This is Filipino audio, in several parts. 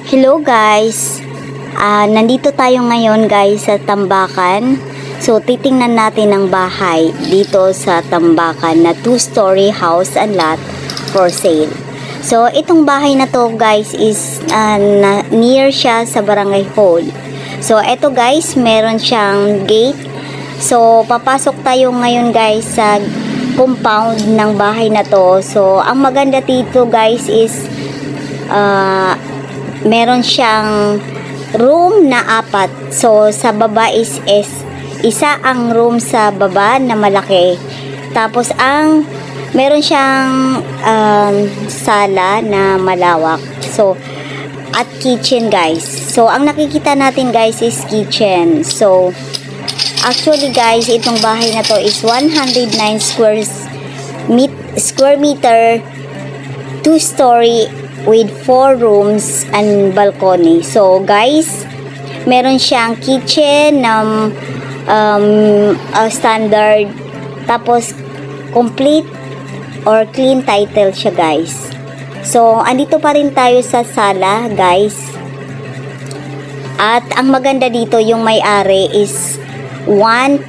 Hello guys, nandito tayo ngayon guys sa Tambakan. So titingnan natin ang bahay dito sa Tambakan na 2-story house and lot for sale. So itong bahay na to guys is near siya sa Barangay Hall. So eto guys, meron siyang gate. So papasok tayo ngayon guys sa compound ng bahay na to. So ang maganda dito guys is meron siyang room na 4. So sa baba is isa ang room sa baba na malaki. Tapos meron siyang sala na malawak. So at kitchen guys. So ang nakikita natin guys is kitchen. So actually guys, itong bahay na to is 109 square meter, 2-story with 4 rooms and balcony. So guys, meron siyang kitchen na standard, tapos complete or clean title siya guys. So andito pa rin tayo sa sala guys. At ang maganda dito, yung may-ari is 1.5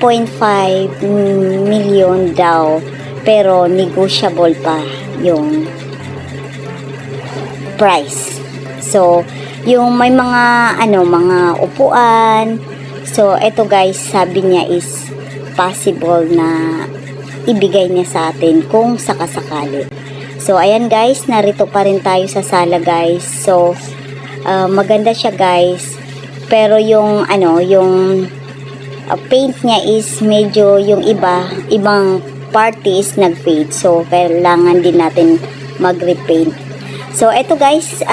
million daw, pero negotiable pa yung price. So yung may mga mga upuan. So eto guys, sabi niya is possible na ibigay niya sa atin kung sakasakali. So ayan guys, narito pa rin tayo sa sala guys. So maganda siya guys, pero yung paint niya is medyo yung ibang party is nag-fade. So kailangan din natin mag-repaint. So eto guys,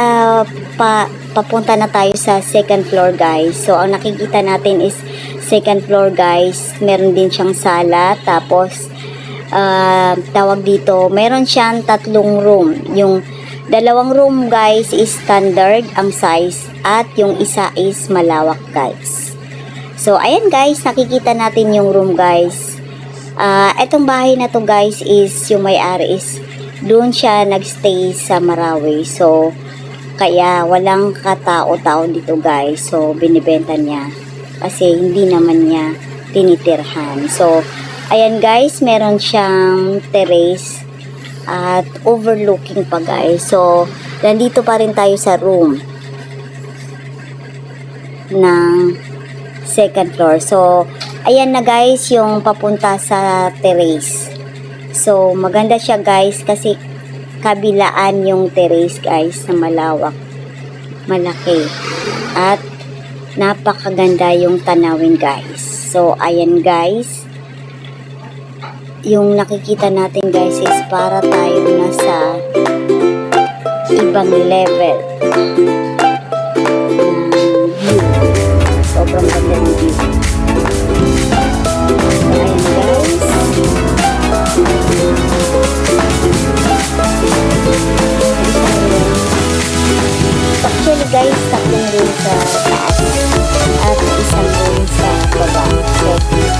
papunta na tayo sa second floor guys. So ang nakikita natin is second floor guys. Meron din siyang sala, tapos tawag dito, meron siyang 3 room. Yung 2 room guys is standard ang size, at yung isa is malawak guys. So ayan guys, nakikita natin yung room guys. Etong bahay na to guys is yung may-ari is doon siya nagstay sa Marawi. So kaya walang katao-tao dito guys. So binibenta niya kasi hindi naman niya tinitirhan. So ayan guys, meron siyang terrace at overlooking pa guys. So nandito pa rin tayo sa room ng second floor. So ayan na guys yung papunta sa terrace. So maganda siya guys kasi kabilaan yung terrace guys na malawak, malaki, at napakaganda yung tanawin guys. So ayan guys, yung nakikita natin guys is para tayo nasa ibang level ng view. Sobrang ganda ng view. So ayan guys, actually guys, 3 room sa taas at 1 room sa baba. So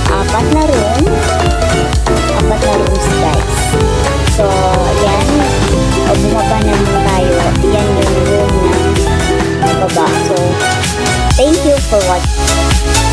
4 na rooms guys. So yan, bumaba naman tayo. Yan yung room na baba. So thank you for watching.